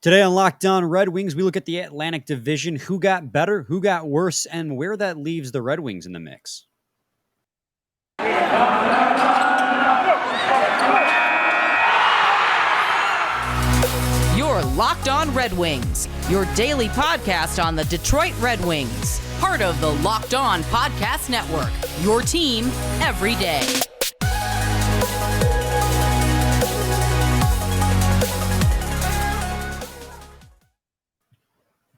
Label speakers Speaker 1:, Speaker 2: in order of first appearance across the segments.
Speaker 1: Today on Locked On Red Wings, we look at the Atlantic Division, who got better, who got worse, and where that leaves the Red Wings in the mix.
Speaker 2: You're Locked On Red Wings, your daily podcast on the Detroit Red Wings, part of the Locked On Podcast Network, your team every day.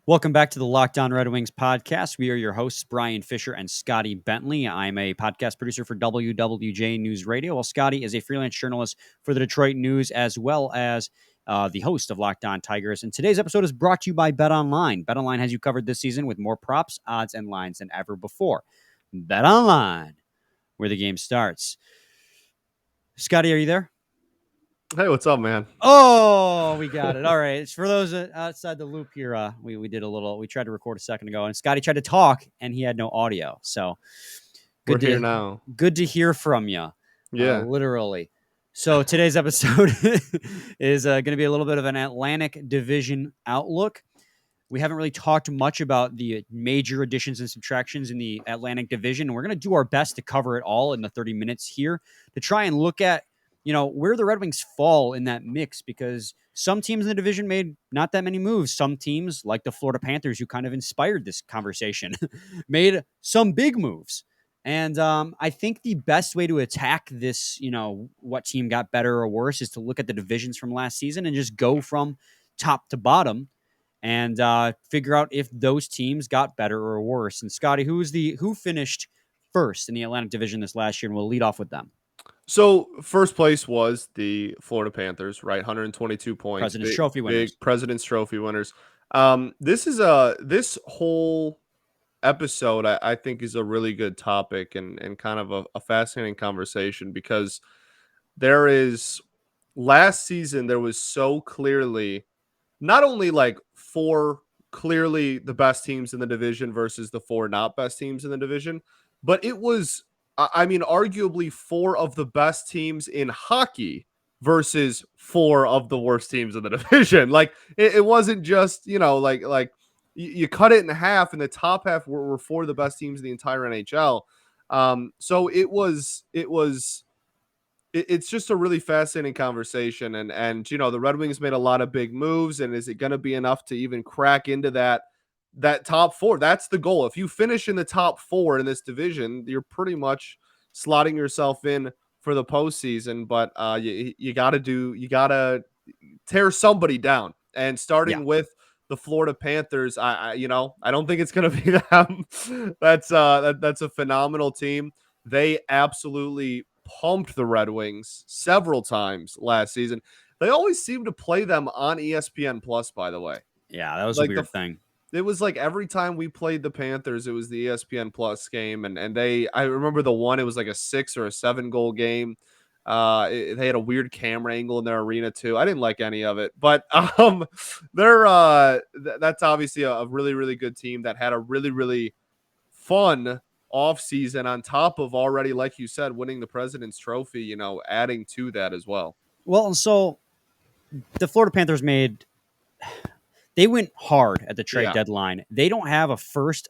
Speaker 1: Welcome back to the Locked On Red Wings podcast. We are your hosts, Brian Fisher and Scotty Bentley. I'm a podcast producer for WWJ News Radio, while Scotty is a freelance journalist for the Detroit News, as well as the host of Locked On Tigers. And today's episode is brought to you by BetOnline. BetOnline has you covered this season with more props, odds, and lines than ever before. BetOnline, where the game starts. Scotty, are you there?
Speaker 3: Hey, what's up, man?
Speaker 1: Oh, we got it. All right. It's for those outside the loop here. We tried to record a second ago, and Scotty tried to talk, and he had no audio. So
Speaker 3: We're here now.
Speaker 1: Good to hear from you.
Speaker 3: Yeah.
Speaker 1: Literally. So today's episode is going to be a little bit of an Atlantic Division outlook. We haven't really talked much about the major additions and subtractions in the Atlantic Division. And we're going to do our best to cover it all in the 30 minutes here to try and look at where the Red Wings fall in that mix, because some teams in the division made not that many moves. Some teams, like the Florida Panthers, who kind of inspired this conversation, made some big moves. And I think the best way to attack this, what team got better or worse, is to look at the divisions from last season and just go from top to bottom and figure out if those teams got better or worse. And Scotty, who finished first in the Atlantic Division this last year? And we'll lead off with them.
Speaker 3: So first place was the Florida Panthers, right? 122 points.
Speaker 1: President's Trophy winners.
Speaker 3: Big President's Trophy winners. This whole episode, I think, is a really good topic and kind of a fascinating conversation, because last season there was so clearly not only like four clearly the best teams in the division versus the four not best teams in the division, but it was, arguably four of the best teams in hockey versus four of the worst teams in the division. Like it wasn't just, like you cut it in half, and the top half were four of the best teams in the entire NHL. So it's just a really fascinating conversation. And the Red Wings made a lot of big moves, and is it going to be enough to even crack into that top four? That's the goal. If you finish in the top four in this division, you're pretty much slotting yourself in for the postseason. But you got to tear somebody down, and starting with the Florida Panthers, I don't think it's going to be them. That's a phenomenal team. They absolutely pumped the Red Wings several times last season. They always seem to play them on ESPN Plus, by the way.
Speaker 1: Yeah, that was a weird thing.
Speaker 3: It was like every time we played the Panthers, it was the ESPN Plus game. And I remember the one, it was like a 6 or a 7 goal game. They had a weird camera angle in their arena too. I didn't like any of it, but that's obviously a really, really good team that had a really, really fun offseason on top of already, like you said, winning the President's Trophy, adding to that as well.
Speaker 1: Well, so the Florida Panthers they went hard at the trade deadline. They don't have a first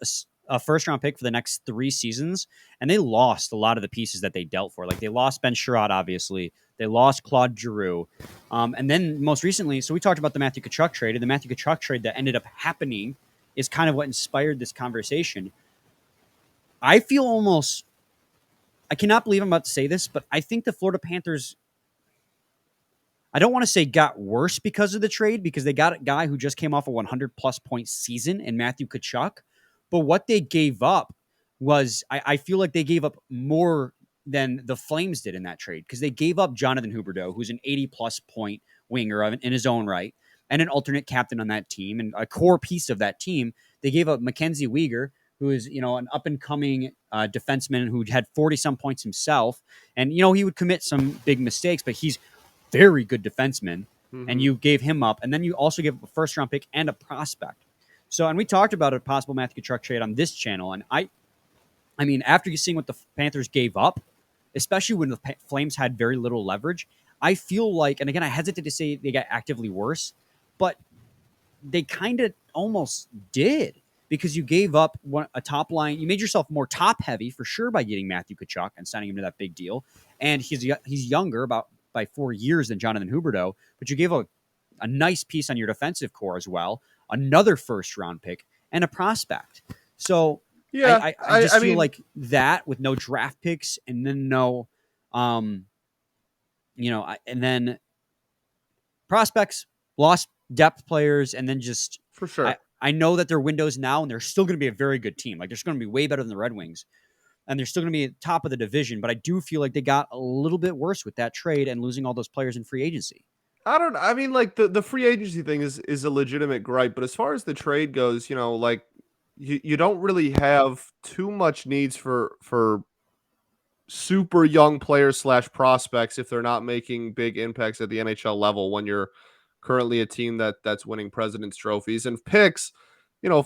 Speaker 1: round pick for the next 3 seasons, and they lost a lot of the pieces that they dealt for. Like they lost Ben Sherratt, obviously. They lost Claude Giroux. And then most recently, so we talked about the Matthew Tkachuk trade, and the Matthew Tkachuk trade that ended up happening is kind of what inspired this conversation. I cannot believe I'm about to say this, but I think the Florida Panthers, I don't want to say got worse because of the trade, because they got a guy who just came off a 100-plus point season in Matthew Tkachuk. But what they gave up was, I feel like they gave up more than the Flames did in that trade, because they gave up Jonathan Huberdeau, who's an 80-plus point winger in his own right, and an alternate captain on that team, and a core piece of that team. They gave up Mackenzie Weegar, who is, an up-and-coming defenseman who had 40-some points himself. And, he would commit some big mistakes, but he's very good defenseman. Mm-hmm. And you gave him up. And then you also gave up a first-round pick and a prospect. So, and we talked about a possible Matthew Tkachuk trade on this channel. And I mean, after you seeing what the Panthers gave up, especially when the Flames had very little leverage, I feel like, and again, I hesitate to say they got actively worse, but they kind of almost did, because you gave up a top line. You made yourself more top heavy for sure by getting Matthew Tkachuk and signing him to that big deal. And he's younger by 4 years than Jonathan Huberdeau, but you gave a nice piece on your defensive core as well, another first round pick and a prospect. So
Speaker 3: Yeah,
Speaker 1: I just feel
Speaker 3: mean,
Speaker 1: like that with no draft picks and then no, and then prospects, lost depth players, and then just
Speaker 3: for sure.
Speaker 1: I know that their windows now, and they're still going to be a very good team. Like, they're going to be way better than the Red Wings, and they're still going to be at the top of the division. But I do feel like they got a little bit worse with that trade and losing all those players in free agency.
Speaker 3: I mean, like the free agency thing is a legitimate gripe, but as far as the trade goes, like you don't really have too much needs for super young players / prospects if they're not making big impacts at the NHL level when you're currently a team that's winning President's trophies and picks.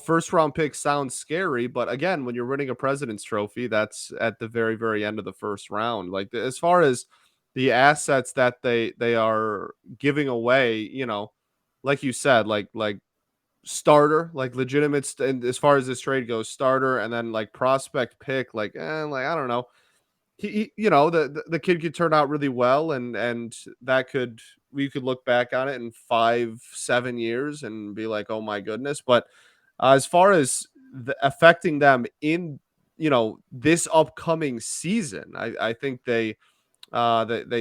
Speaker 3: First round picks sounds scary, but again, when you're winning a President's trophy, that's at the very, very end of the first round. Like, as far as the assets that they are giving away, like you said, like starter, like legitimate, and as far as this trade goes, starter, and then like prospect pick, like I don't know. He the kid could turn out really well, and we could look back on it in 5-7 years and be like, oh my goodness. But as far as affecting them in this upcoming season, I think they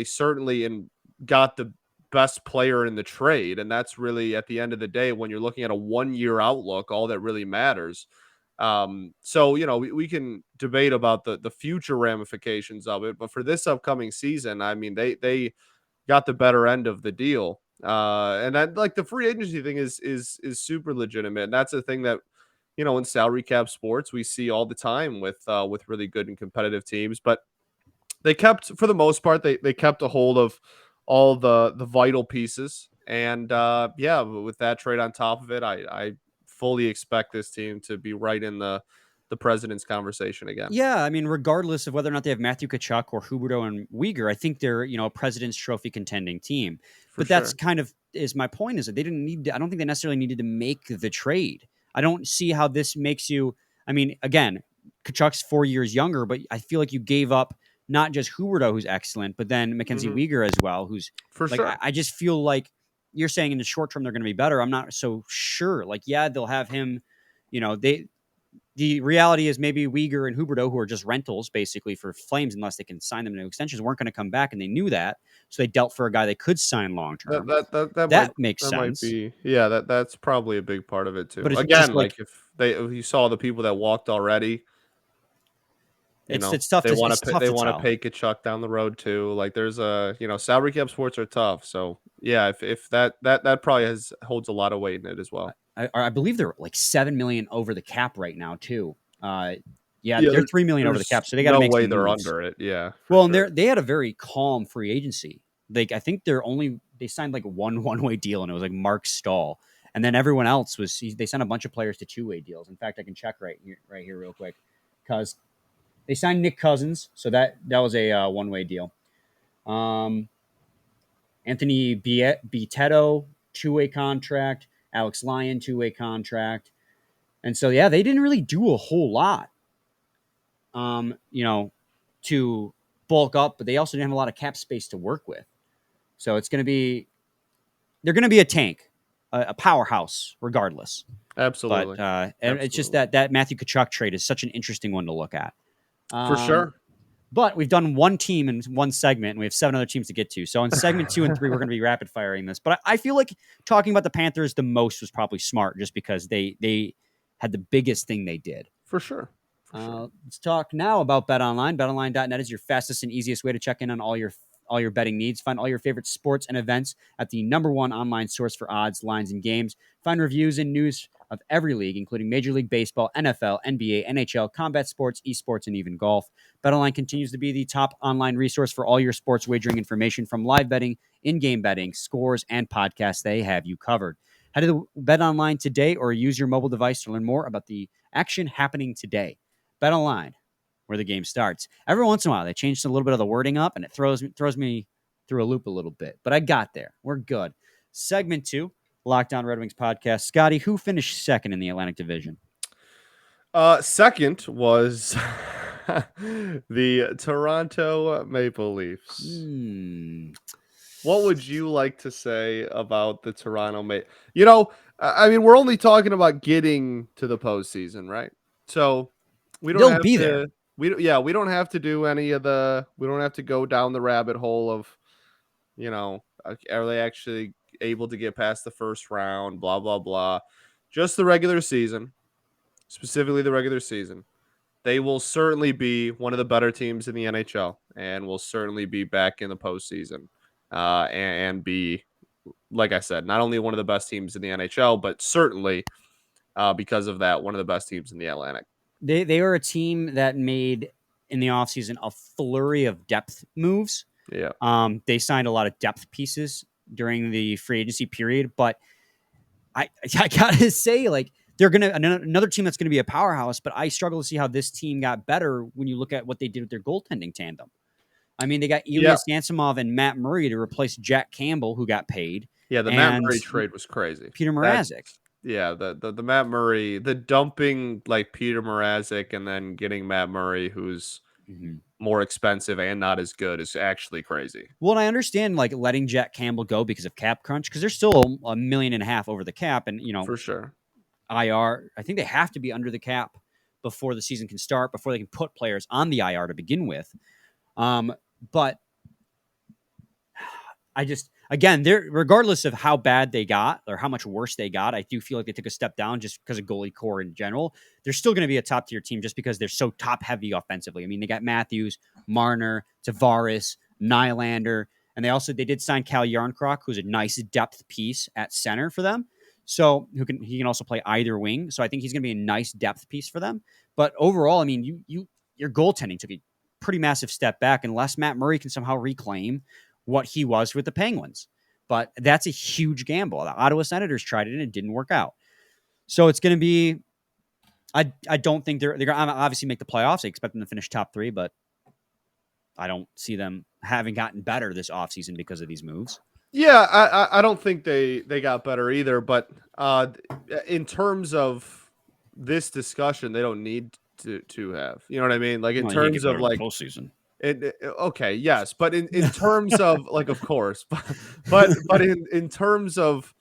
Speaker 3: certainly got the best player in the trade, and that's really, at the end of the day, when you're looking at a 1-year outlook, all that really matters. So we can debate about the future ramifications of it, but for this upcoming season, I mean, they got the better end of the deal. And that, like, the free agency thing is super legitimate, and that's the thing that in salary cap sports we see all the time with really good and competitive teams. But they kept, for the most part, they kept a hold of all the vital pieces, and with that trade on top of it, I fully expect this team to be right in the president's conversation again.
Speaker 1: Yeah, I mean, regardless of whether or not they have Matthew Tkachuk or Huberdeau and Weegar, I think they're a President's Trophy contending team.
Speaker 3: For
Speaker 1: But that's
Speaker 3: sure.
Speaker 1: kind of is my point, is that they didn't need to, I don't think they necessarily needed to make the trade. I don't see how this makes you. I mean, again, Tkachuk's 4 years younger, but I feel like you gave up not just Huberdeau, who's excellent, but then Mackenzie Weegar as well, who's
Speaker 3: For
Speaker 1: like,
Speaker 3: sure.
Speaker 1: I just feel like you're saying in the short term they're going to be better. I'm not so sure. Like, yeah, they'll have him. The reality is maybe Weegar and Huberdeau, who are just rentals basically for Flames unless they can sign them to extensions, weren't going to come back, and they knew that, so they dealt for a guy they could sign long term. That makes sense.
Speaker 3: Might be, yeah, that's probably a big part of it too.
Speaker 1: But it's
Speaker 3: Again,
Speaker 1: just
Speaker 3: like if you saw the people that walked already,
Speaker 1: it's tough.
Speaker 3: they want
Speaker 1: to tell.
Speaker 3: pay Kachuk down the road too. Like, there's salary cap sports are tough. So yeah, if that probably holds a lot of weight in it as well.
Speaker 1: I believe they're like $7 million over the cap right now too. They're $3 million over the cap, so they got to make some
Speaker 3: they're
Speaker 1: moves.
Speaker 3: under it. Yeah.
Speaker 1: Well, and they had a very calm free agency. Like, I think they signed like one-way deal, and it was like Mark Stahl, and then everyone else they signed a bunch of players to 2-way deals. In fact, I can check right here real quick, because they signed Nick Cousins, so that was a one-way deal. Anthony Bitetto, 2-way contract. Alex Lyon, 2-way contract. And so, yeah, they didn't really do a whole lot, to bulk up, but they also didn't have a lot of cap space to work with. So they're going to be a tank, a powerhouse regardless.
Speaker 3: Absolutely.
Speaker 1: But and it's just that Matthew Tkachuk trade is such an interesting one to look at.
Speaker 3: For sure.
Speaker 1: But we've done one team in one segment, and we have 7 other teams to get to. So in segment 2 and 3, we're going to be rapid firing this. But I feel like talking about the Panthers the most was probably smart, just because they had the biggest thing they did.
Speaker 3: For sure.
Speaker 1: Let's talk now about BetOnline. BetOnline.net is your fastest and easiest way to check in on all your betting needs. Find all your favorite sports and events at the #1 online source for odds, lines, and games. Find reviews and news of every league, including Major League Baseball, NFL, NBA, NHL, combat sports, esports, and even golf. BetOnline continues to be the top online resource for all your sports wagering information, from live betting, in-game betting, scores, and podcasts. They have you covered. Head to the BetOnline today, or use your mobile device to learn more about the action happening today. BetOnline, where the game starts. Every once in a while, they changed a little bit of the wording up, and it throws me through a loop a little bit. But I got there. We're good. Segment 2. Locked On Red Wings podcast. Scotty, who finished second in the Atlantic Division?
Speaker 3: Second was the Toronto Maple Leafs. What would you like to say about the Toronto Maple? I mean, we're only talking about getting to the postseason, right? So we don't
Speaker 1: They'll
Speaker 3: have
Speaker 1: be
Speaker 3: to.
Speaker 1: there.
Speaker 3: We don't have to do any of the. We don't have to go down the rabbit hole of, are they actually able to get past the first round? Blah blah blah. Just the regular season, specifically the regular season. They will certainly be one of the better teams in the NHL, and will certainly be back in the postseason, and be, like I said, not only one of the best teams in the NHL, but certainly because of that, one of the best teams in the Atlantic.
Speaker 1: They are a team that made in the offseason a flurry of depth moves.
Speaker 3: Yeah.
Speaker 1: They signed a lot of depth pieces during the free agency period, but I gotta say, like, they're gonna another team that's gonna be a powerhouse. But I struggle to see how this team got better when you look at what they did with their goaltending tandem. I mean, they got Ilya Samsonov and Matt Murray to replace Jack Campbell, who got paid.
Speaker 3: Yeah, the Matt Murray trade was crazy.
Speaker 1: Peter Mrazek.
Speaker 3: Yeah, the Matt Murray, the dumping like Peter Mrazek and then getting Matt Murray, who's more expensive and not as good, is actually crazy.
Speaker 1: Well, and I understand like letting Jack Campbell go because of cap crunch, because they're still $1.5 million over the cap, and
Speaker 3: for sure.
Speaker 1: IR, I think they have to be under the cap before the season can start, before they can put players on the IR to begin with. But I just, again, they're, regardless of how bad they got or how much worse they got, I do feel like they took a step down just because of goalie core in general. They're still going to be a top tier team just because they're so top heavy offensively. I mean, they got Matthews, Marner, Tavares, Nylander, and they did sign Cal Yarncroc, who's a nice depth piece at center for them. So he can also play either wing. So I think he's going to be a nice depth piece for them. But overall, I mean, your goaltending took a pretty massive step back unless Matt Murray can somehow reclaim what he was with the Penguins. But that's a huge gamble. The Ottawa Senators tried it and it didn't work out. So it's going to be, I don't think they're going to obviously make the playoffs. I expect them to finish top 3, but I don't see them having gotten better this offseason because of these moves.
Speaker 3: Yeah, I don't think they got better either. But in terms of this discussion, they don't need to have. You know what I mean? Like in terms of like
Speaker 1: postseason.
Speaker 3: Okay, yes, but in terms of like, of course, but in terms of,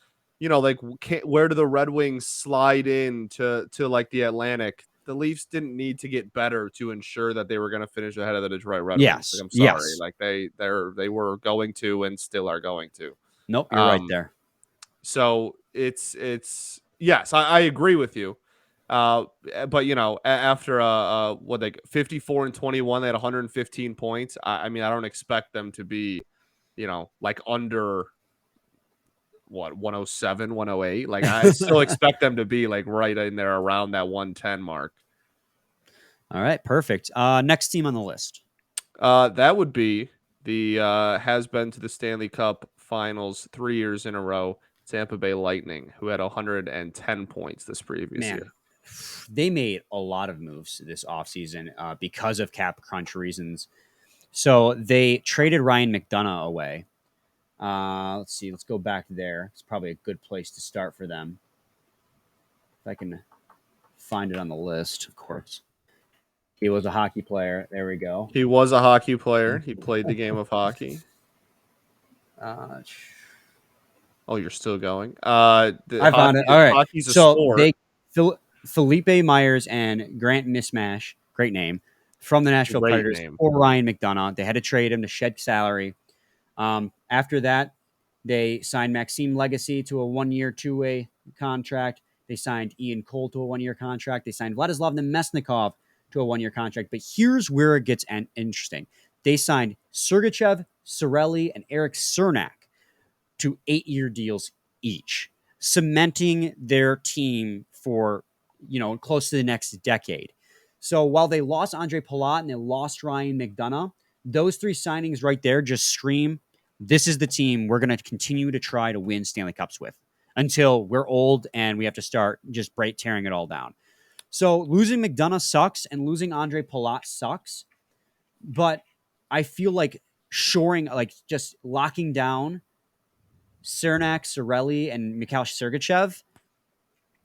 Speaker 3: like where do the Red Wings slide in to like the Atlantic? The Leafs didn't need to get better to ensure that they were going to finish ahead of the Detroit Red Wings. Like, I'm sorry,
Speaker 1: yes.
Speaker 3: like they were going to and still are going to.
Speaker 1: Nope, you're right there.
Speaker 3: So it's yes, I agree with you. But after what, like 54-21, they had 115 points. I mean, I don't expect them to be, like under what, 107, 108. Like I still expect them to be like right in there around that 110 mark.
Speaker 1: All right, perfect. Next team on the list.
Speaker 3: That would be the has been to the Stanley Cup Finals 3 years in a row, Tampa Bay Lightning, who had 110 points this previous year.
Speaker 1: They made a lot of moves this offseason because of cap crunch reasons. So they traded Ryan McDonagh away. Let's see. Let's go back there. It's probably a good place to start for them. If I can find it on the list, of course. He was a hockey player. There we go.
Speaker 3: He was a hockey player. He played the game of hockey. Oh, you're still going?
Speaker 1: I found it. All right.
Speaker 3: Hockey's a sport.
Speaker 1: Felipe Myers and Grant Mismash, great name, from the Nashville Predators for Ryan McDonagh. They had to trade him to shed salary. After that, they signed Maxime Legacy to a 1-year, 2-way contract. They signed Ian Cole to a 1-year contract. They signed Vladislav Nemesnikov to a 1-year contract. But here's where it gets interesting. They signed Sergachev, Sorelli, and Eric Cernak to 8-year deals each, cementing their team for, close to the next decade. So while they lost Andre Palat and they lost Ryan McDonagh, those 3 signings right there just scream, this is the team we're going to continue to try to win Stanley Cups with until we're old and we have to start just tearing it all down. So losing McDonagh sucks and losing Andre Palat sucks. But I feel like just locking down Cernak, Cirelli, and Mikhail Sergachev,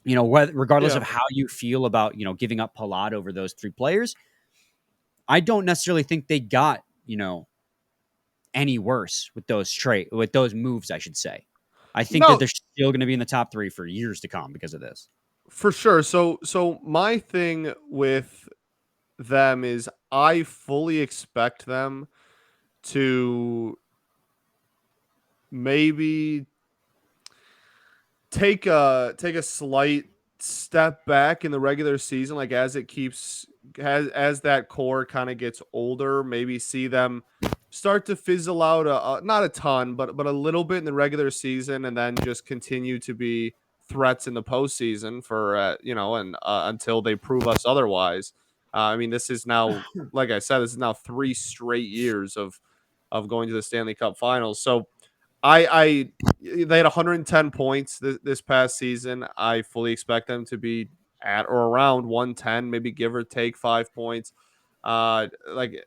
Speaker 1: regardless of how you feel about, giving up Palat over those three players, I don't necessarily think they got, any worse with those moves, I should say. I think that
Speaker 3: No,
Speaker 1: they're still going to be in the top three for years to come because of this.
Speaker 3: for sure. So my thing with them is I fully expect them to maybe take a slight step back in the regular season, like as it keeps as that core kind of gets older, maybe see them start to fizzle out not a ton, but a little bit in the regular season, and then just continue to be threats in the postseason for and until they prove us otherwise. I mean, this is now, like I said, this is now 3 straight years of going to the Stanley Cup Finals. So I they had 110 points this past season. I fully expect them to be at or around 110, maybe give or take 5 points. Like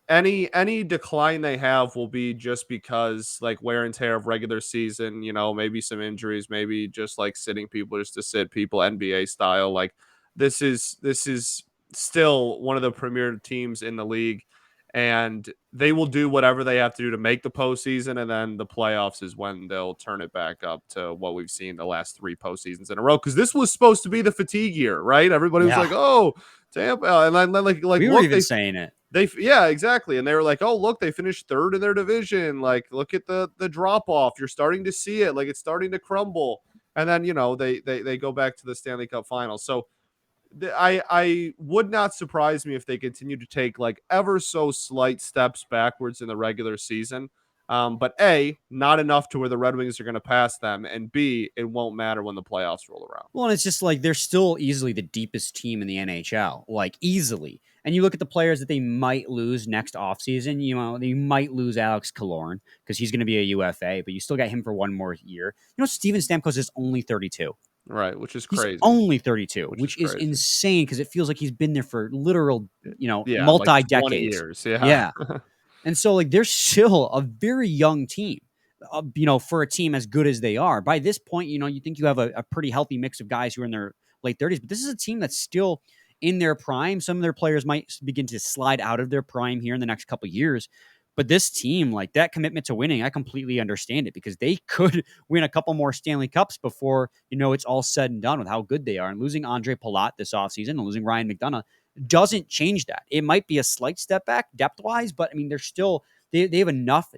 Speaker 3: any decline they have will be just because like wear and tear of regular season, maybe some injuries, maybe just like sitting people just to sit people NBA style. Like this is still one of the premier teams in the league, and they will do whatever they have to do to make the postseason, and then the playoffs is when they'll turn it back up to what we've seen the last 3 postseasons in a row. Because this was supposed to be the fatigue year, right? Everybody was like, "Oh, Tampa," and then like
Speaker 1: we were
Speaker 3: look,
Speaker 1: even saying it.
Speaker 3: yeah, exactly, and they were like, "Oh, look, they finished third in their division. Like, look at the drop off. You're starting to see it. Like, it's starting to crumble." And then they go back to the Stanley Cup Finals. So I would not surprise me if they continue to take like ever so slight steps backwards in the regular season. But A, not enough to where the Red Wings are going to pass them, and B, it won't matter when the playoffs roll around.
Speaker 1: Well, and it's just like they're still easily the deepest team in the NHL, like easily. And you look at the players that they might lose next offseason, they might lose Alex Killorn because he's going to be a UFA, but you still got him for one more year. Steven Stamkos is only 32.
Speaker 3: Right, which is
Speaker 1: He's
Speaker 3: crazy.
Speaker 1: only 32, which is
Speaker 3: crazy.
Speaker 1: insane because it feels like he's been there for literal,
Speaker 3: like
Speaker 1: multi-decades.
Speaker 3: 20 years.
Speaker 1: Yeah. And so, like, they're still a very young team, for a team as good as they are. By this point, you think you have a pretty healthy mix of guys who are in their late 30s, but this is a team that's still in their prime. Some of their players might begin to slide out of their prime here in the next couple of years. But this team, like that commitment to winning, I completely understand it because they could win a couple more Stanley Cups before, it's all said and done with how good they are. And losing Andre Palat this offseason and losing Ryan McDonagh doesn't change that. It might be a slight step back depth-wise, but I mean, they're still they have enough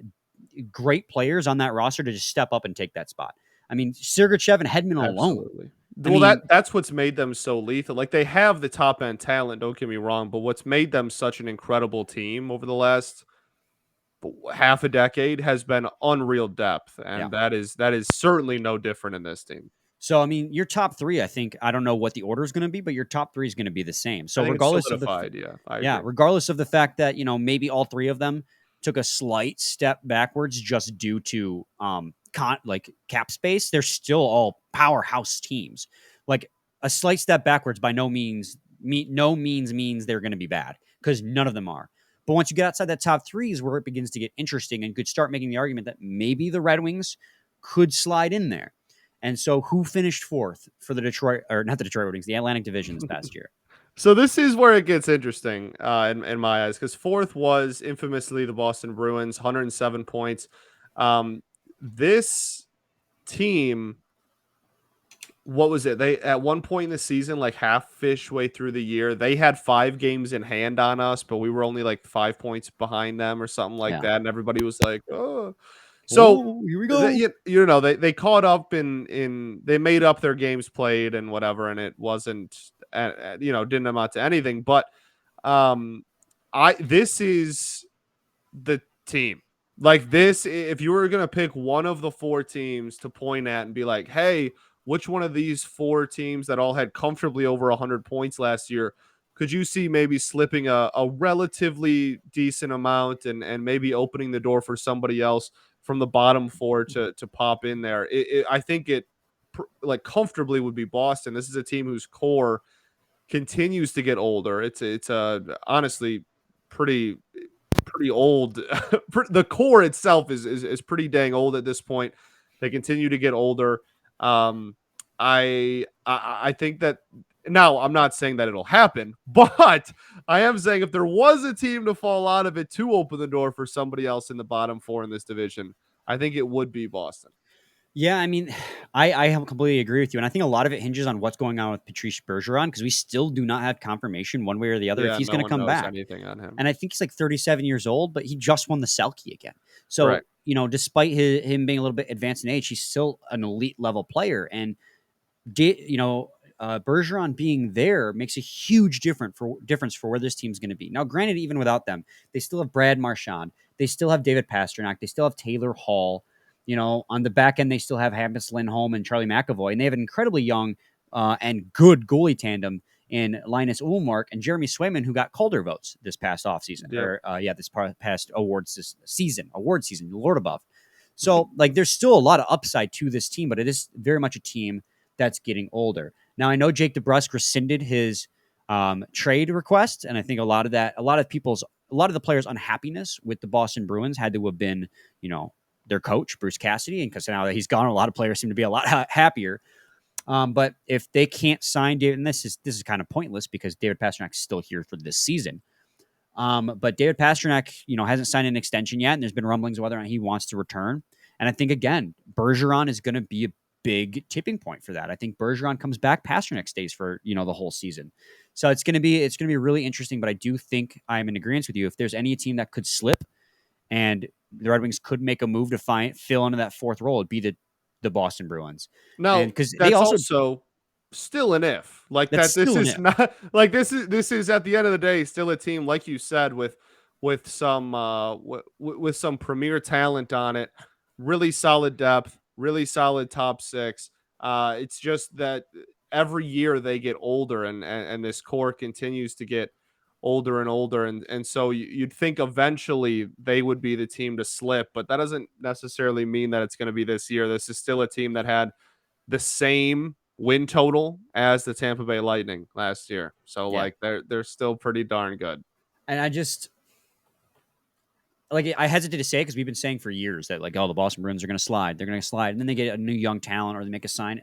Speaker 1: great players on that roster to just step up and take that spot. I mean, Sergachev and Hedman alone.
Speaker 3: Well, that's what's made them so lethal. Like they have the top end talent, don't get me wrong, but what's made them such an incredible team over the last half a decade has been unreal depth, and that is certainly no different in this team.
Speaker 1: So, I mean, your top three, I don't know what the order is going to be, but your top three is going to be the same. So, regardless of regardless of the fact that, maybe all three of them took a slight step backwards just due to cap space, they're still all powerhouse teams. Like a slight step backwards by no means means they're going to be bad because none of them are. But once you get outside that top three is where it begins to get interesting and could start making the argument that maybe the Red Wings could slide in there. And so who finished fourth for the the Atlantic Division this past year?
Speaker 3: So this is where it gets interesting in my eyes, because fourth was infamously the Boston Bruins, 107 points. This team, what was it? They at one point in the season, like half-ish way through the year, they had 5 games in hand on us, but we were only like 5 points behind them or something like that, and everybody was like, "Oh." So
Speaker 1: here we go.
Speaker 3: They caught up in they made up their games played and whatever, and it wasn't didn't amount to anything. But this is the team. Like this, if you were gonna pick one of the 4 teams to point at and be like, hey, which one of these 4 teams that all had comfortably over 100 points last year could you see maybe slipping a relatively decent amount and maybe opening the door for somebody else from the bottom 4 to pop in there? I think it like comfortably would be Boston. This is a team whose core continues to get older. It's honestly pretty old. The core itself is pretty dang old at this point. They continue to get older. I think that now I'm not saying that it'll happen, but I am saying if there was a team to fall out of it to open the door for somebody else in the bottom four in this division, I think it would be Boston.
Speaker 1: Yeah, I mean, I completely agree with you, and I think a lot of it hinges on what's going on with Patrice Bergeron because we still do not have confirmation one way or the other if
Speaker 3: Yeah,
Speaker 1: he's
Speaker 3: no
Speaker 1: going to
Speaker 3: one
Speaker 1: come
Speaker 3: knows
Speaker 1: back.
Speaker 3: anything on him.
Speaker 1: And I think he's like 37 years old, but he just won the Selke again.
Speaker 3: Right.
Speaker 1: So despite him being a little bit advanced in age, he's still an elite level player, and Bergeron being there makes a huge difference for where this team's going to be. Now, granted, even without them, they still have Brad Marchand, they still have David Pastrnak, they still have Taylor Hall. On the back end, they still have Hampus Lindholm and Charlie McAvoy, and they have an incredibly young and good goalie tandem in Linus Ullmark and Jeremy Swayman, who got Calder votes this past offseason, this past award season, Lord above. So, there's still a lot of upside to this team, but it is very much a team that's getting older. Now, I know Jake DeBrusk rescinded his trade request, and I think a lot of the players' unhappiness with the Boston Bruins had to have been, their coach, Bruce Cassidy, and because now that he's gone, a lot of players seem to be a lot happier. But if they can't sign David, and this is kind of pointless because David Pasternak's still here for this season. But David Pastrnak, hasn't signed an extension yet, and there's been rumblings whether or not he wants to return. And I think again, Bergeron is going to be a big tipping point for that. I think Bergeron comes back, Pastrnak stays for the whole season. So it's going to be really interesting. But I do think I'm in agreement with you. If there's any team that could slip, and the Red Wings could make a move to fill into that fourth role, it'd be the Boston Bruins.
Speaker 3: No,
Speaker 1: because
Speaker 3: that's also still an if. Like that, this is not like this is at the end of the day still a team, like you said, with some with some premier talent on it, really solid depth, really solid top six. It's just that every year they get older, and this core continues to get older and older, and so you'd think eventually they would be the team to slip, but that doesn't necessarily mean that it's going to be this year. This is still a team that had the same win total as the Tampa Bay Lightning last year. So they're still pretty darn good.
Speaker 1: And I hesitate to say it because we've been saying for years that the Boston Bruins are going to slide. They're going to slide. And then they get a new young talent or they make a sign.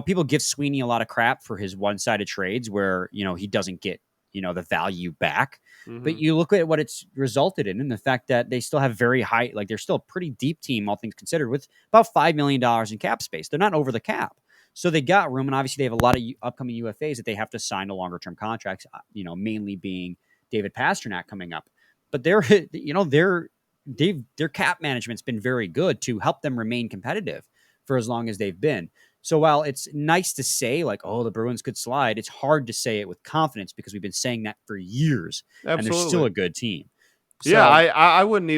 Speaker 1: People give Sweeney a lot of crap for his one-sided trades where, he doesn't get, the value back. Mm-hmm. But you look at what it's resulted in and the fact that they still have very high, they're still a pretty deep team, all things considered, with about $5 million in cap space. They're not over the cap. So they got room. And obviously they have a lot of upcoming UFAs that they have to sign to longer-term contracts, mainly being David Pastrnak coming up. But their cap management's been very good to help them remain competitive for as long as they've been. So while it's nice to say the Bruins could slide, it's hard to say it with confidence because we've been saying that for years.
Speaker 3: Absolutely.
Speaker 1: And they're still a good team.
Speaker 3: So, yeah, I wouldn't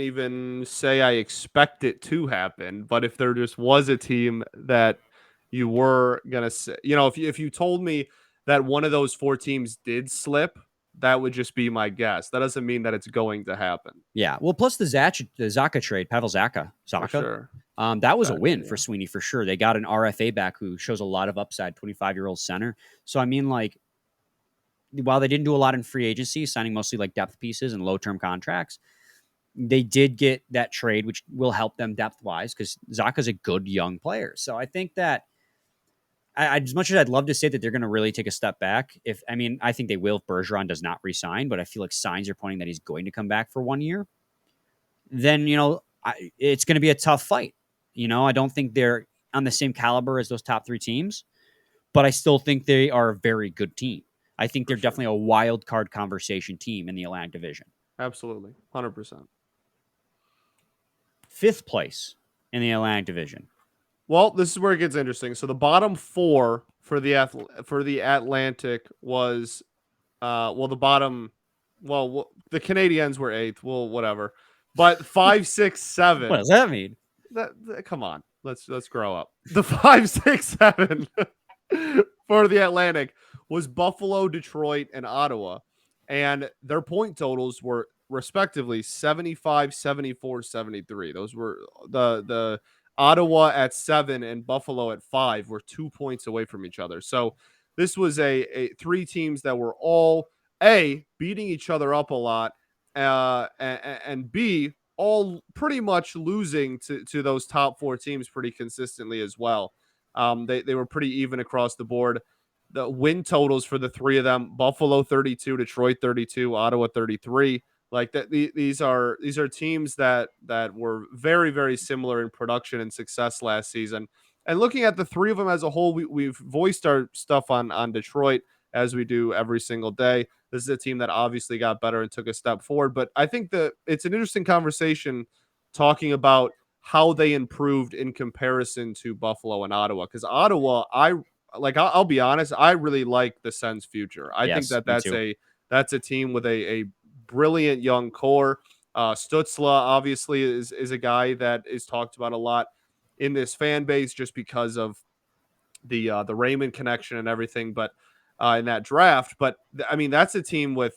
Speaker 3: even say I expect it to happen. But if there just was a team that you were gonna say, if you told me that one of those four teams did slip, that would just be my guess. That doesn't mean that it's going to happen.
Speaker 1: Yeah. Well, plus the Zacha trade, Pavel Zacha.
Speaker 3: Sure.
Speaker 1: That was a win for Sweeney for sure. They got an RFA back who shows a lot of upside, 25-year-old center. So, I mean, while they didn't do a lot in free agency, signing mostly depth pieces and low-term contracts, they did get that trade, which will help them depth-wise because Zacha's a good young player. So I think that as much as I'd love to say that they're going to really take a step back, I think they will if Bergeron does not resign, but I feel like signs are pointing that he's going to come back for 1 year. Then, it's going to be a tough fight. I don't think they're on the same caliber as those top three teams, but I still think they are a very good team. I think they're definitely a wild card conversation team in the Atlantic Division.
Speaker 3: Absolutely. 100%.
Speaker 1: Fifth place in the Atlantic Division.
Speaker 3: Well, this is where it gets interesting. So the bottom four for the Atlantic was, the Canadiens were eighth. Well, whatever. But 5, 6, 7.
Speaker 1: What does that mean?
Speaker 3: Come on, let's grow up. The 5, 6, 7 for the Atlantic was Buffalo, Detroit, and Ottawa, and their point totals were respectively 75, 74, 73. Those were the Ottawa at 7 and Buffalo at 5 were 2 points away from each other. So this was a three teams that were all beating each other up a lot, and B, all pretty much losing to those top 4 teams pretty consistently as well. They were pretty even across the board. The win totals for the 3 of them: Buffalo 32, Detroit 32, Ottawa 33. Like that, these are teams that were very, very similar in production and success last season. And looking at the 3 of them as a whole, we've voiced our stuff on Detroit, as we do every single day. This is a team that obviously got better and took a step forward. But I think that it's an interesting conversation talking about how they improved in comparison to Buffalo and Ottawa. Because Ottawa, I'll be honest, I really like the Sens' future. I think
Speaker 1: Yes,
Speaker 3: that
Speaker 1: me too.
Speaker 3: that's a team with a brilliant young core. Stützle obviously is a guy that is talked about a lot in this fan base just because of the Raymond connection and everything, but in that draft. But I mean, that's a team with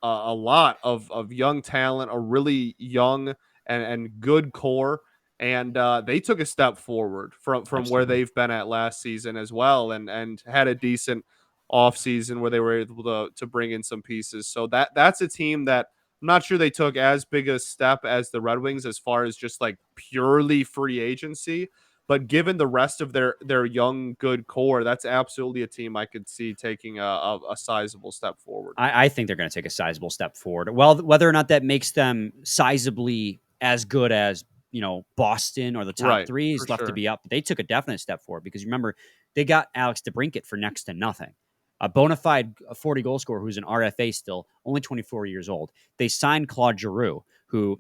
Speaker 3: a lot of young talent, a really young and good core, and they took a step forward from where
Speaker 1: Absolutely.
Speaker 3: they've been at last season as well, and had a decent offseason where they were able to bring in some pieces. So that's a team that I'm not sure they took as big a step as the Red Wings as far as just like purely free agency. But given the rest of their young, good core, that's absolutely a team I could see taking a sizable step forward.
Speaker 1: I think they're going to take a sizable step forward. Well, whether or not that makes them sizably as good as, Boston or the top
Speaker 3: Right,
Speaker 1: 3
Speaker 3: for
Speaker 1: is left to
Speaker 3: sure.
Speaker 1: be up. They took a definite step forward because remember, they got Alex Debrincat for next to nothing. A bona fide 40 goal scorer who's an RFA still, only 24 years old. They signed Claude Giroux, who,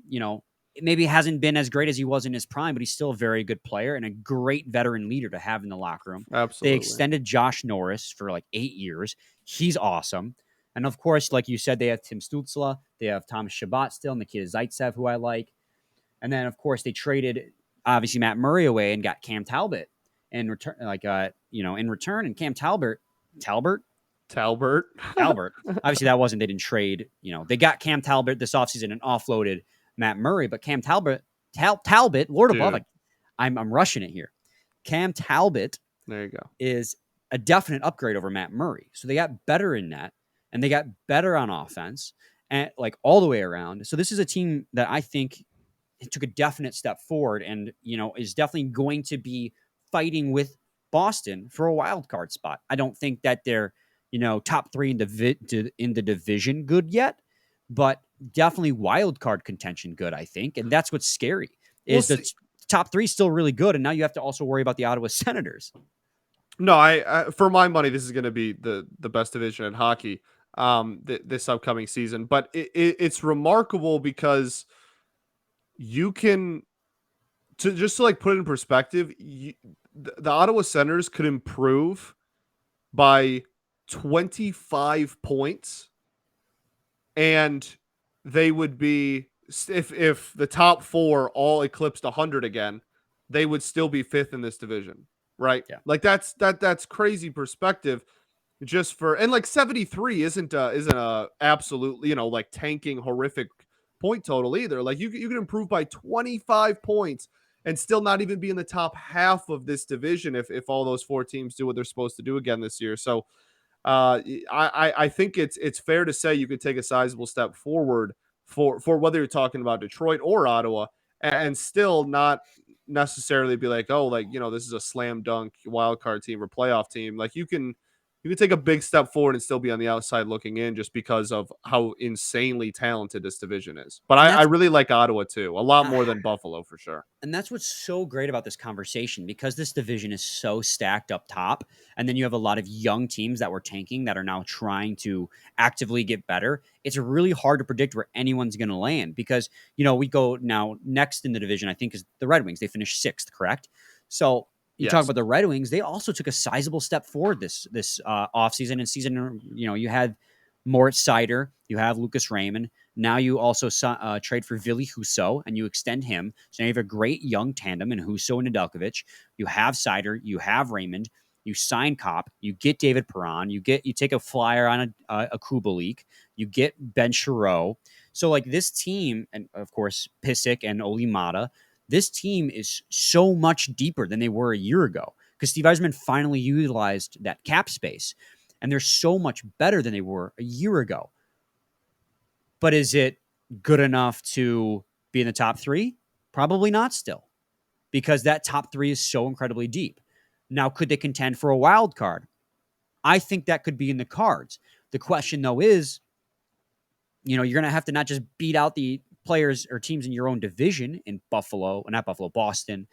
Speaker 1: maybe hasn't been as great as he was in his prime, but he's still a very good player and a great veteran leader to have in the locker room. They
Speaker 3: Absolutely.
Speaker 1: extended Josh Norris for like 8 years. He's awesome. And of course, like you said, they have Tim Stützle. They have Thomas Chabot still, Nikita Zaitsev, who I like. And then, of course, they traded obviously Matt Murray away and got Cam Talbot in return. In return, and Cam Talbot,
Speaker 3: Talbert.
Speaker 1: Albert. Obviously, that wasn't. They didn't trade. They got Cam Talbot this offseason and offloaded Matt Murray. But Cam Talbot, Lord above,
Speaker 3: Dude,
Speaker 1: I'm rushing it here. Cam Talbot
Speaker 3: there you go.
Speaker 1: is a definite upgrade over Matt Murray. So they got better in net and they got better on offense and like all the way around. So this is a team that I think took a definite step forward and, is definitely going to be fighting with Boston for a wild card spot. I don't think that they're, top 3 in the division good yet, but definitely wild card contention good, I think. And that's what's scary
Speaker 3: We'll
Speaker 1: is the
Speaker 3: see.
Speaker 1: top 3 still really good. And now you have to also worry about the Ottawa Senators.
Speaker 3: No, I for my money, this is going to be the best division in hockey this upcoming season. But it's remarkable because you can to like put it in perspective, the Ottawa Senators could improve by 25 points, and they would be, if the top 4 all eclipsed 100 again, they would still be 5th in this division, right?
Speaker 1: Yeah.
Speaker 3: Like that's crazy perspective. Just for, and like 73 isn't a absolutely, like tanking horrific point total either. Like you can improve by 25 points and still not even be in the top half of this division if all those 4 teams do what they're supposed to do again this year. So I think it's fair to say you could take a sizable step forward for whether you're talking about Detroit or Ottawa, and still not necessarily be like, oh, like, this is a slam dunk wild card team or playoff team. Like you can take a big step forward and still be on the outside looking in just because of how insanely talented this division is. But
Speaker 1: And
Speaker 3: I
Speaker 1: that's
Speaker 3: really like Ottawa too, a lot more than Buffalo for sure.
Speaker 1: And that's what's so great about this conversation because this division is so stacked up top. And then you have a lot of young teams that were tanking that are now trying to actively get better. It's really hard to predict where anyone's going to land because, we go now next in the division, I think, is the Red Wings. They finished 6th, correct? So you talk
Speaker 3: Yes.
Speaker 1: about the Red Wings. They also took a sizable step forward this offseason and season. You had Moritz Seider, you have Lucas Raymond. Now you also trade for Ville Husso and you extend him. So now you have a great young tandem in Husso and Nedeljkovic. You have Seider, you have Raymond, you sign Kopp, you get David Perron, you take a flyer on a Kubalik, you get Ben Giroux. So like this team, and of course Pissick and Olimata, this team is so much deeper than they were a year ago because Steve Yzerman finally utilized that cap space. And they're so much better than they were a year ago. But is it good enough to Be in the top 3? Probably not still, because that top 3 is so incredibly deep. Now, could they contend for a wild card? I think that could be in the cards. The question, though, is, you're going to have to not just beat out the players or teams in your own division in Boston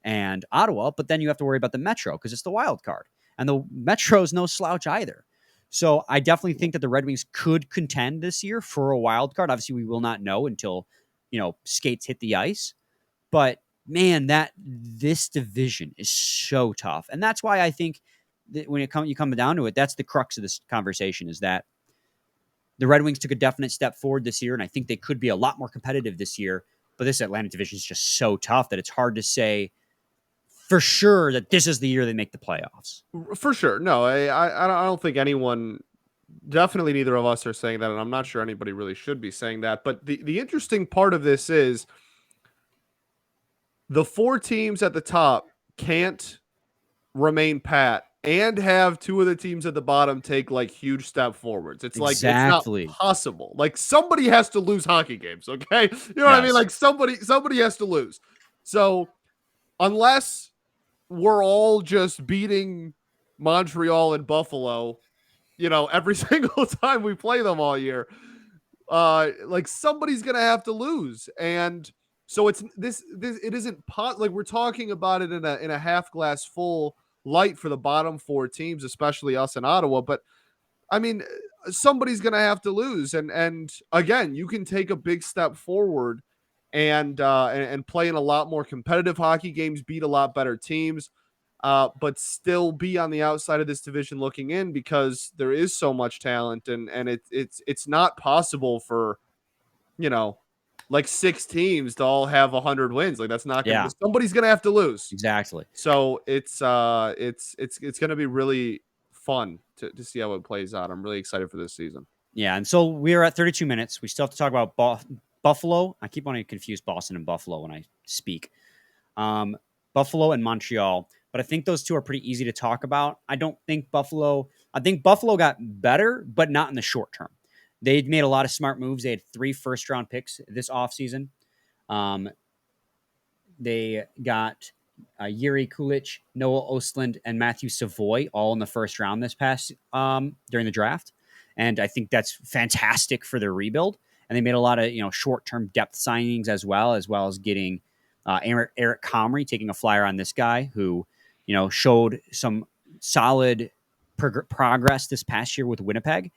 Speaker 1: and Ottawa, but then you have to worry about the Metro because it's the wild card. And the Metro is no slouch either. So I definitely think that the Red Wings could contend this year for a wild card. Obviously, we will not know until, skates hit the ice. But man, this division is so tough. And that's why I think that when you come down to it, that's the crux of this conversation, is that the Red Wings took a definite step forward this year, and I think they could be a lot more competitive this year. But this Atlantic division is just so tough that it's hard to say for sure that this is the year they make the playoffs.
Speaker 3: For sure. No, I don't think anyone, definitely neither of us are saying that, and I'm not sure anybody really should be saying that. But the interesting part of this is the 4 teams at the top can't remain pat and have 2 of the teams at the bottom take like huge step forwards. It's like,
Speaker 1: Exactly.
Speaker 3: it's not possible. Like, somebody has to lose hockey games. Okay. You know what I mean? Like, somebody has to lose. So unless we're all just beating Montreal and Buffalo, every single time we play them all year, like, somebody's going to have to lose. And so it isn't like we're talking about it in a half glass full light for the bottom 4 teams, especially us in Ottawa. But I mean, somebody's going to have to lose. And again, you can take a big step forward and play in a lot more competitive hockey games, beat a lot better teams, but still be on the outside of this division looking in, because there is so much talent, and it's not possible for, like 6 teams to all have 100 wins. Like, that's not going to, somebody's going to have to lose.
Speaker 1: Exactly.
Speaker 3: So it's going to be really fun to see how it plays out. I'm really excited for this season.
Speaker 1: Yeah. And so we are at 32 minutes. We still have to talk about Buffalo. I keep wanting to confuse Boston and Buffalo when I speak. Buffalo and Montreal. But I think those 2 are pretty easy to talk about. I think Buffalo got better, but not in the short term. They made a lot of smart moves. They had 3 first-round picks this offseason. They got Yuri Kulich, Noah Ostlund, and Matthew Savoy all in the first round this past during the draft. And I think that's fantastic for their rebuild. And they made a lot of short-term depth signings as well as getting Eric Comrie, taking a flyer on this guy who showed some solid progress this past year with Winnipeg.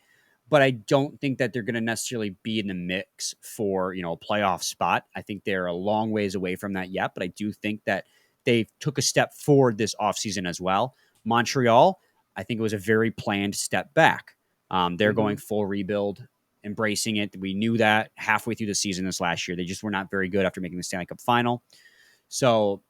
Speaker 1: But I don't think that they're going to necessarily be in the mix for, a playoff spot. I think they're a long ways away from that yet, but I do think that they took a step forward this offseason as well. Montreal, I think it was a very planned step back. They're going full rebuild, embracing it. We knew that halfway through the season this last year. They just were not very good after making the Stanley Cup final. So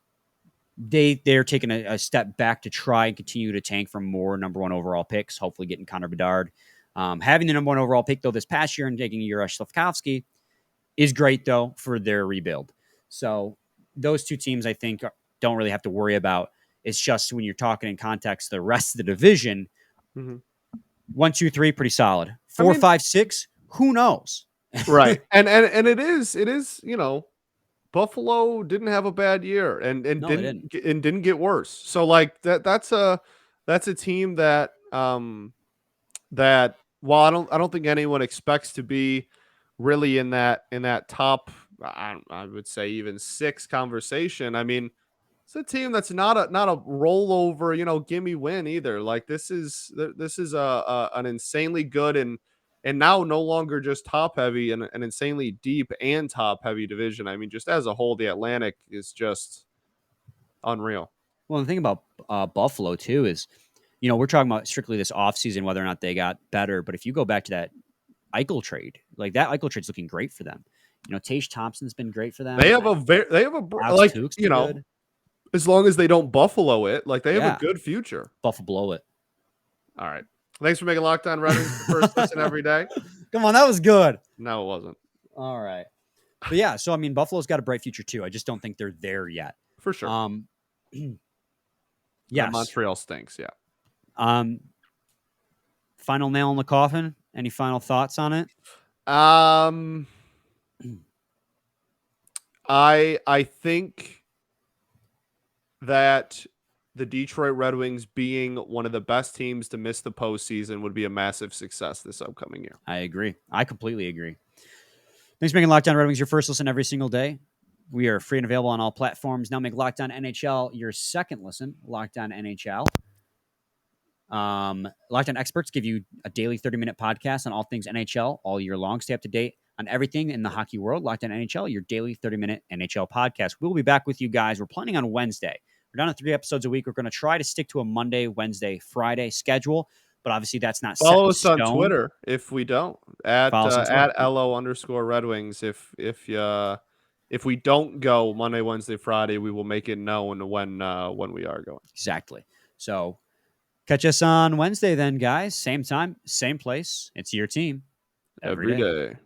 Speaker 1: they're taking a step back to try and continue to tank for more number 1 overall picks, hopefully getting Connor Bedard. Having the number 1 overall pick, though, this past year and taking Juraj Slafkovsky is great, though, for their rebuild. So those 2 teams, I think, don't really have to worry about. It's just when you're talking in context, the rest of the division, 1, 2, 3, pretty solid. 4, 5, 6, who knows?
Speaker 3: Right. and it is, Buffalo didn't have a bad year and didn't get worse. So like that's a team that while I don't think anyone expects to be really in that top, I would say even 6 conversation. I mean, it's a team that's not a rollover, gimme win either. Like, this is an insanely good and now no longer just top heavy and an insanely deep and top heavy division. I mean, just as a whole, the Atlantic is just unreal.
Speaker 1: Well, the thing about Buffalo too is, we're talking about strictly this offseason, whether or not they got better. But if you go back to that Eichel trade, like that Eichel trade's looking great for them. Tage Thompson's been great for them.
Speaker 3: They have like, good. As long as they don't Buffalo it, like they have a good future.
Speaker 1: Buffalo it.
Speaker 3: All right. Thanks for making Locked On Red Wings the first listen every day.
Speaker 1: Come on, that was good.
Speaker 3: No, it wasn't.
Speaker 1: All right. But yeah, so I mean, Buffalo's got a bright future too. I just don't think they're there yet.
Speaker 3: For sure.
Speaker 1: Yes.
Speaker 3: Montreal stinks, yeah.
Speaker 1: Final nail in the coffin. Any final thoughts on it?
Speaker 3: I think that the Detroit Red Wings being one of the best teams to miss the postseason would be a massive success this upcoming year.
Speaker 1: I agree. I completely agree. Thanks for making Locked On Red Wings your first listen every single day. We are free and available on all platforms. Now make Locked On NHL your second listen. Locked On NHL. Locked On Experts give you a daily 30-minute podcast on all things NHL all year long. Stay up to date on everything in the hockey world. Locked On NHL, your daily 30-minute NHL podcast. We'll be back with you guys. We're planning on Wednesday. We're down to 3 episodes a week. We're going to try to stick to a Monday, Wednesday, Friday schedule, but obviously that's not set
Speaker 3: Follow
Speaker 1: in
Speaker 3: us on
Speaker 1: stone.
Speaker 3: Twitter if we don't at
Speaker 1: Follow us on Twitter.
Speaker 3: at LO_Red Wings. If we don't go Monday, Wednesday, Friday, we will make it known when we are going.
Speaker 1: Exactly. So catch us on Wednesday then, guys. Same time, same place. It's your team
Speaker 3: every day.